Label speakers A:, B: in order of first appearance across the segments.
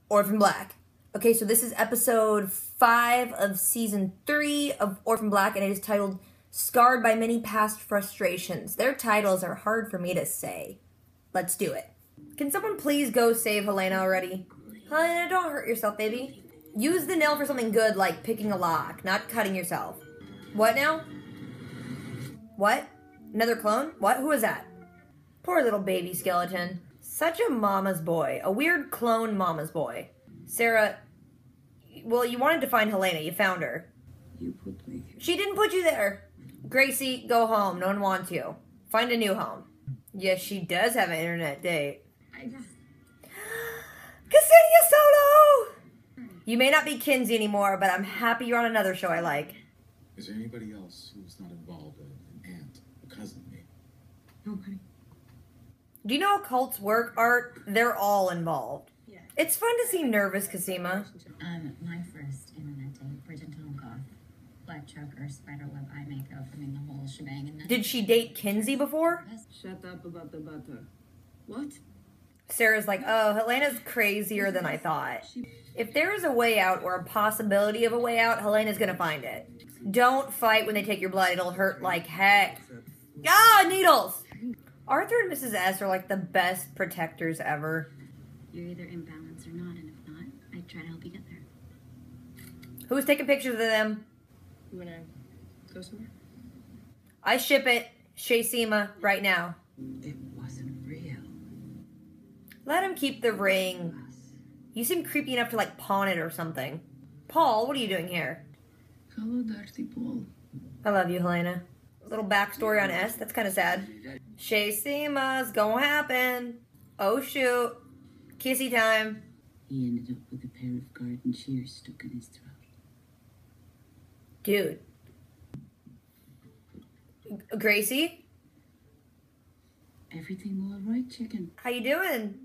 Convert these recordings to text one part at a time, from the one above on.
A: Orphan Black. Okay, so this is episode 5 of season 3 of Orphan Black, and it is titled Scarred by Many Past Frustrations. Their titles are hard for me to say. Let's do it. Can someone please go save Helena already? Helena, don't hurt yourself, baby. Use the nail for something good, like picking a lock, not cutting yourself. What now? What? Another clone? What? Who is that? Poor little baby skeleton. Such a mama's boy. A weird clone mama's boy. Sarah, well, you wanted to find Helena. You found her.
B: You put me here.
A: She didn't put you there. Gracie, go home. No one wants you. Find a new home. Yes, she does have an internet date. Ksenia Solo! You may not be Kenzi anymore, but I'm happy you're on another show I like.
C: Is there anybody else who's not involved? An aunt, a cousin, maybe?
B: Nobody.
A: Do you know how cults work, Art? They're all involved.
B: Yeah.
A: It's fun to see nervous Cosima.
D: My first internet date, Bridget Tomkoff. Black choker, spiderweb eye makeup, I mean the whole shebang. And
A: Did she date Kenzi before?
B: Shut up about the butter. What?
A: Sarah's like, oh, Helena's crazier than I thought. If there is a way out or a possibility of a way out, Helena's gonna find it. Don't fight when they take your blood. It'll hurt like heck. Ah, needles! Arthur and Mrs. S are like the best protectors ever.
D: You're either in balance or not, and if not, I try to help you get there.
A: Who's taking pictures of them?
B: You wanna go somewhere?
A: I ship it. Cosima right now.
B: It wasn't real.
A: Let him keep the ring. You seem creepy enough to like pawn it or something. Paul, what are you doing here?
B: Hello, Dirty Paul.
A: I love you, Helena. A little backstory on S. That's kind of sad. Cosima's gonna happen. Oh shoot. Kissy time.
B: He ended up with a pair of garden shears stuck in his throat.
A: Dude. Gracie?
B: Everything all right, chicken?
A: How you doing?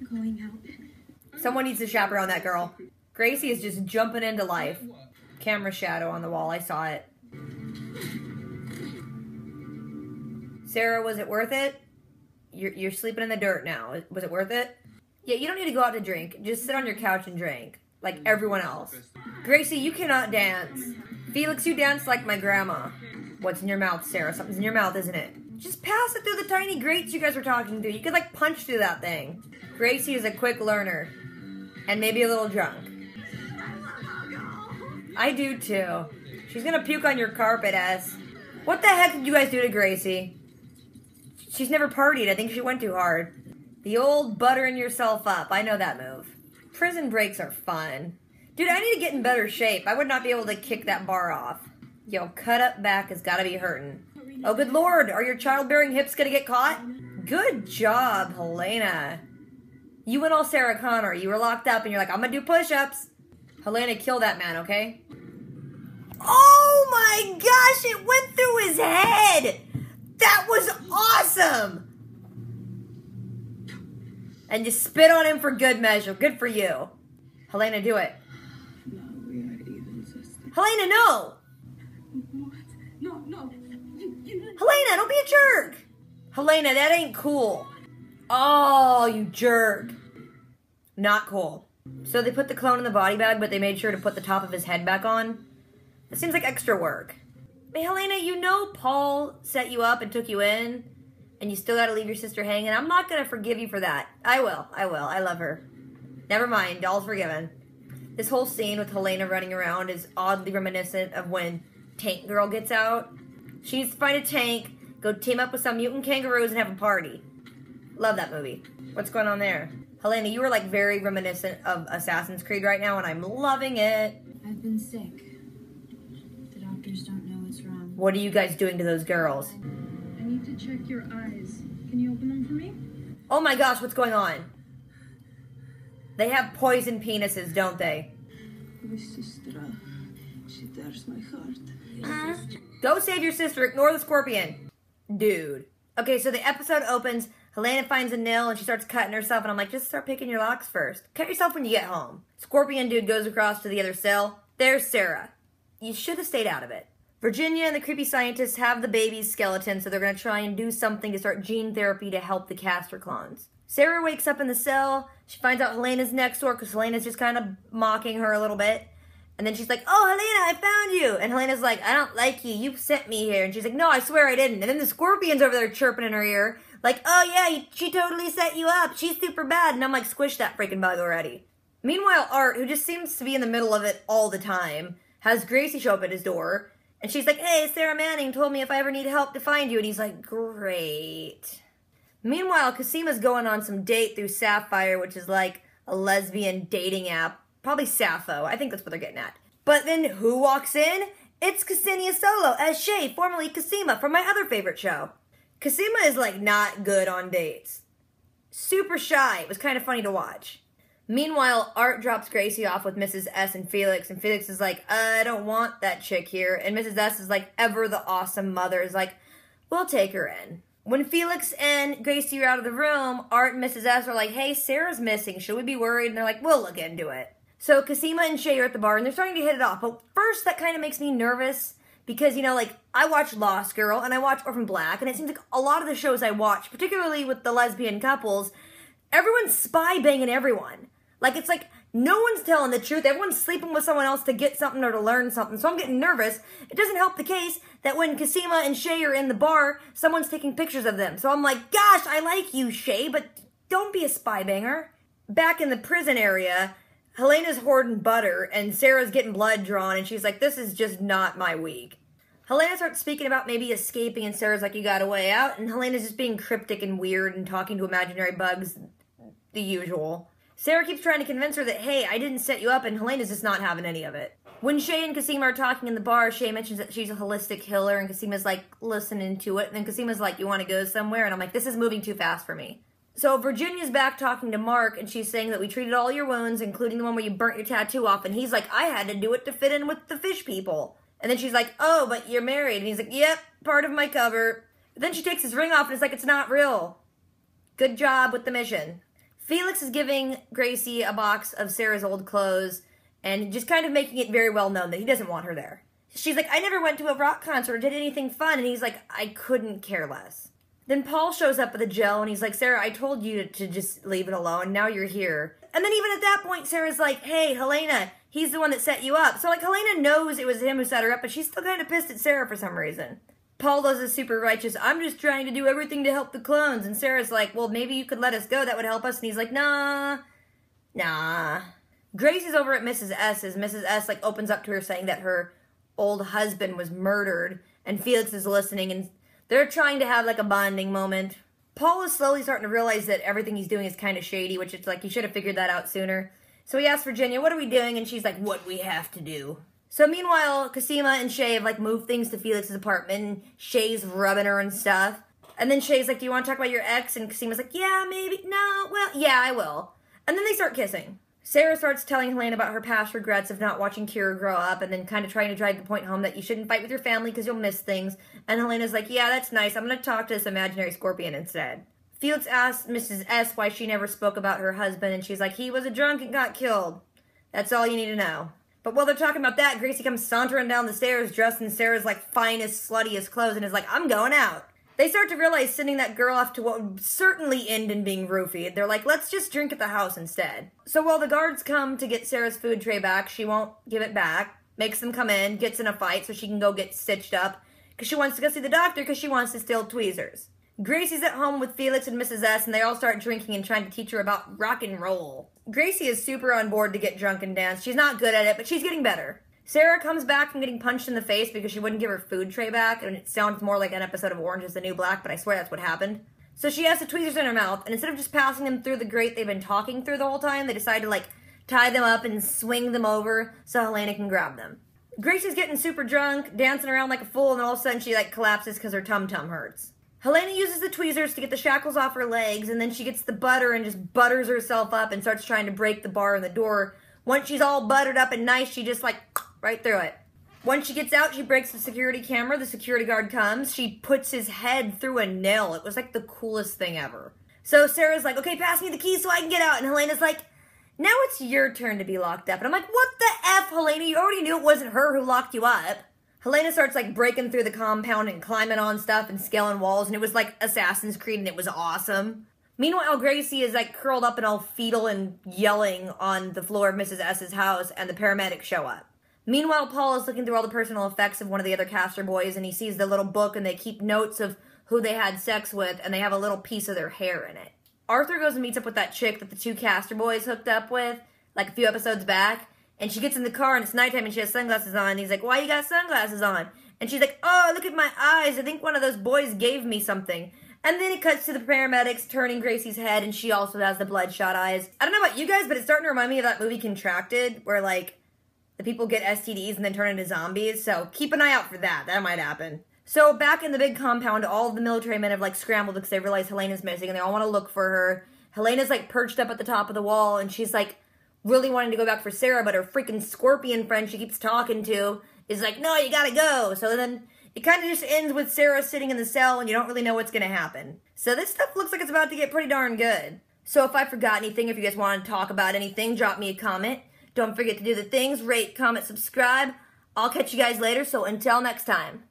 D: Going out.
A: Someone needs to chaperone that girl. Gracie is just jumping into life. Camera shadow on the wall. I saw it. Sarah, was it worth it? You're sleeping in the dirt now. Was it worth it? Yeah, you don't need to go out to drink. Just sit on your couch and drink. Like everyone else. Gracie, you cannot dance. Felix, you dance like my grandma. What's in your mouth, Sarah? Something's in your mouth, isn't it? Just pass it through the tiny grates you guys were talking through. You could like punch through that thing. Gracie is a quick learner. And maybe a little drunk. I do too. She's gonna puke on your carpet, S. What the heck did you guys do to Gracie? She's never partied. I think she went too hard. The old buttering yourself up. I know that move. Prison breaks are fun. Dude, I need to get in better shape. I would not be able to kick that bar off. Yo, cut up back has gotta be hurting. Oh, good lord. Are your childbearing hips gonna get caught? Good job, Helena. You went all Sarah Connor. You were locked up and you're like, I'm gonna do push-ups. Helena, kill that man, okay? Oh my gosh, it went through his head! That was awesome! And you spit on him for good measure. Good for you. Helena, do it.
B: Now we are even sisters.
A: Helena, no!
B: What? No.
A: Helena, don't be a jerk! Helena, that ain't cool. Oh, you jerk. Not cool. So they put the clone in the body bag, but they made sure to put the top of his head back on? That seems like extra work. Hey, Helena, you know Paul set you up and took you in, and you still gotta leave your sister hanging. I'm not gonna forgive you for that. I will. I love her. Never mind, all's forgiven. This whole scene with Helena running around is oddly reminiscent of when Tank Girl gets out. She needs to find a tank, go team up with some mutant kangaroos, and have a party. Love that movie. What's going on there? Helena, you are like very reminiscent of Assassin's Creed right now, and I'm loving it.
D: I've been sick. The doctors don't know what's wrong.
A: What are you guys doing to those girls?
E: I need to check your eyes. Can you open them for me?
A: Oh my gosh, what's going on? They have poison penises, don't they?
B: My sister, she tears my heart.
A: Go save your sister, ignore the scorpion. Dude. Okay, so the episode opens, Helena finds a nail and she starts cutting herself, and I'm like, just start picking your locks first. Cut yourself when you get home. Scorpion dude goes across to the other cell. There's Sarah. You should have stayed out of it. Virginia and the creepy scientists have the baby's skeleton, so they're going to try and do something to start gene therapy to help the Castor clones. Sarah wakes up in the cell. She finds out Helena's next door because Helena's just kind of mocking her a little bit. And then she's like, oh, Helena, I found you. And Helena's like, I don't like you. You sent me here. And she's like, no, I swear I didn't. And then the scorpion's over there chirping in her ear. Like, oh, yeah, she totally set you up. She's super bad. And I'm like, squish that freaking bug already. Meanwhile, Art, who just seems to be in the middle of it all the time, has Gracie show up at his door. And she's like, hey, Sarah Manning told me if I ever need help to find you. And he's like, great. Meanwhile, Cosima's going on some date through Sapphire, which is like a lesbian dating app. Probably Sappho. I think that's what they're getting at. But then who walks in? It's Ksenia Solo as Shay, formerly Cosima, from my other favorite show. Cosima is like not good on dates. Super shy. It was kind of funny to watch. Meanwhile, Art drops Gracie off with Mrs. S and Felix is like, I don't want that chick here. And Mrs. S is like, ever the awesome mother, is like, we'll take her in. When Felix and Gracie are out of the room, Art and Mrs. S are like, hey, Sarah's missing. Should we be worried? And they're like, we'll look into it. So Cosima and Shay are at the bar, and they're starting to hit it off. But first, that kind of makes me nervous because, you know, like, I watch Lost Girl, and I watch Orphan Black, and it seems like a lot of the shows I watch, particularly with the lesbian couples, everyone's spy banging everyone. Like, it's like, no one's telling the truth. Everyone's sleeping with someone else to get something or to learn something. So I'm getting nervous. It doesn't help the case that when Cosima and Shay are in the bar, someone's taking pictures of them. So I'm like, gosh, I like you, Shay, but don't be a spy banger. Back in the prison area, Helena's hoarding butter, and Sarah's getting blood drawn, and she's like, this is just not my week. Helena starts speaking about maybe escaping, and Sarah's like, you got a way out, and Helena's just being cryptic and weird and talking to imaginary bugs, the usual. Sarah keeps trying to convince her that, hey, I didn't set you up, and Helena's just not having any of it. When Shay and Cosima are talking in the bar, Shay mentions that she's a holistic healer, and Cosima's like, listening to it, and then Cosima's like, you want to go somewhere? And I'm like, this is moving too fast for me. So Virginia's back talking to Mark, and she's saying that we treated all your wounds, including the one where you burnt your tattoo off, and he's like, I had to do it to fit in with the fish people. And then she's like, oh, but you're married. And he's like, yep, part of my cover. But then she takes his ring off, and it's like, it's not real. Good job with the mission. Felix is giving Gracie a box of Sarah's old clothes, and just kind of making it very well known that he doesn't want her there. She's like, I never went to a rock concert or did anything fun, and he's like, I couldn't care less. Then Paul shows up at the jail, and he's like, Sarah, I told you to just leave it alone. Now you're here. And then even at that point, Sarah's like, hey, Helena, he's the one that set you up. So, like, Helena knows it was him who set her up, but she's still kind of pissed at Sarah for some reason. Paul does a super righteous, I'm just trying to do everything to help the clones. And Sarah's like, well, maybe you could let us go. That would help us. And he's like, nah. Gracie's over at Mrs. S's. Mrs. S, like, opens up to her saying that her old husband was murdered. And Felix is listening, and they're trying to have, like, a bonding moment. Paul is slowly starting to realize that everything he's doing is kind of shady, which it's like, he should have figured that out sooner. So he asks Virginia, what are we doing? And she's like, what we have to do. So meanwhile, Cosima and Shay have, like, moved things to Felix's apartment, and Shay's rubbing her and stuff. And then Shay's like, do you want to talk about your ex? And Cosima's like, yeah, maybe. No, well, yeah, I will. And then they start kissing. Sarah starts telling Helena about her past regrets of not watching Kira grow up, and then kind of trying to drive the point home that you shouldn't fight with your family because you'll miss things. And Helena's like, yeah, that's nice. I'm going to talk to this imaginary scorpion instead. Felix asks Mrs. S why she never spoke about her husband, and she's like, he was a drunk and got killed. That's all you need to know. But while they're talking about that, Gracie comes sauntering down the stairs dressed in Sarah's, like, finest, sluttiest clothes and is like, I'm going out. They start to realize sending that girl off to what would certainly end in being roofied. They're like, let's just drink at the house instead. So while the guards come to get Sarah's food tray back, she won't give it back, makes them come in, gets in a fight so she can go get stitched up, because she wants to go see the doctor because she wants to steal tweezers. Gracie's at home with Felix and Mrs. S, and they all start drinking and trying to teach her about rock and roll. Gracie is super on board to get drunk and dance. She's not good at it, but she's getting better. Sarah comes back from getting punched in the face because she wouldn't give her food tray back, and it sounds more like an episode of Orange is the New Black, but I swear that's what happened. So she has the tweezers in her mouth, and instead of just passing them through the grate they've been talking through the whole time, they decide to, like, tie them up and swing them over so Helena can grab them. Gracie's getting super drunk, dancing around like a fool, and all of a sudden she, like, collapses because her tum-tum hurts. Helena uses the tweezers to get the shackles off her legs, and then she gets the butter and just butters herself up and starts trying to break the bar in the door. Once she's all buttered up and nice, she just, like, right through it. Once she gets out, she breaks the security camera. The security guard comes. She puts his head through a nail. It was, like, the coolest thing ever. So Sarah's like, okay, pass me the keys so I can get out. And Helena's like, now it's your turn to be locked up. And I'm like, what the F, Helena? You already knew it wasn't her who locked you up. Helena starts, like, breaking through the compound and climbing on stuff and scaling walls, and it was like Assassin's Creed, and it was awesome. Meanwhile, Gracie is like curled up and all fetal and yelling on the floor of Mrs. S's house, and the paramedics show up. Meanwhile, Paul is looking through all the personal effects of one of the other Castor boys, and he sees the little book, and they keep notes of who they had sex with, and they have a little piece of their hair in it. Arthur goes and meets up with that chick that the two Castor boys hooked up with, like a few episodes back, and she gets in the car, and it's nighttime, and she has sunglasses on, and he's like, why you got sunglasses on? And she's like, oh, look at my eyes, I think one of those boys gave me something. And then it cuts to the paramedics turning Gracie's head, and she also has the bloodshot eyes. I don't know about you guys, but it's starting to remind me of that movie Contracted, where, like, the people get STDs and then turn into zombies, so keep an eye out for that. That might happen. So back in the big compound, all of the military men have, like, scrambled because they realize Helena's missing, and they all want to look for her. Helena's, like, perched up at the top of the wall, and she's, like, really wanting to go back for Sarah, but her freaking scorpion friend she keeps talking to is like, no, you gotta go. So then it kind of just ends with Sarah sitting in the cell, and you don't really know what's going to happen. So this stuff looks like it's about to get pretty darn good. So if I forgot anything, if you guys want to talk about anything, drop me a comment. Don't forget to do the things, rate, comment, subscribe. I'll catch you guys later, so until next time.